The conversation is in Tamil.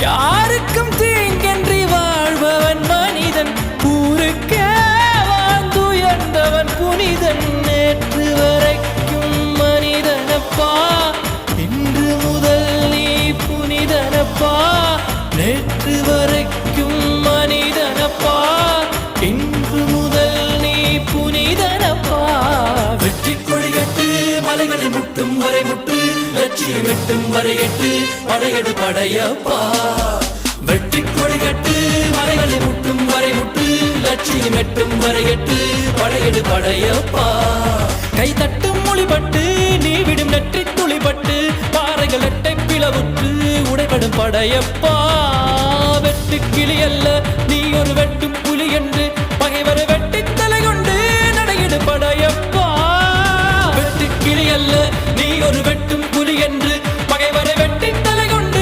யாருக்கும் தீங்கன்றி வாழ்பவன் மனிதன், ஊருக்கே வாழ்ந்துயர்ந்தவன் புனிதன். நேற்று வரைக்கும் மனிதனப்பா, இன்று முதல் நீ புனிதனப்பா. நேற்று வரைக்கும் மனிதனப்பா, இன்று முதல் நீ புனிதனப்பா. வெற்றி கொடிகட்டு மலைகளை முட்டும் வரை முட்டு, லட்சியம் எட்டும் வரை எட்டு, படையெடு படையப்பா. வெற்றி கொடிகட்டு மலைகளை முட்டும் வரை முட்டு, லட்சியம் எட்டும் வரை எட்டு, படையெடு படையப்பா. கை தட்டும் மொழிபட்டு நீ விடும் நெற்றி துளிபட்டு, பாறைகள் எட்டை பிளவுற்று உடைபடும் படையப்பா. வெட்டு கிளி அல்ல நீ ஒரு வெட்டும் புலி என்று, பகைவரை வெட்டி தலை கொண்டு நடையிடு படையப்பா. வெட்டு கிளி அல்ல நீ ஒரு வெட்டும் புலி என்று,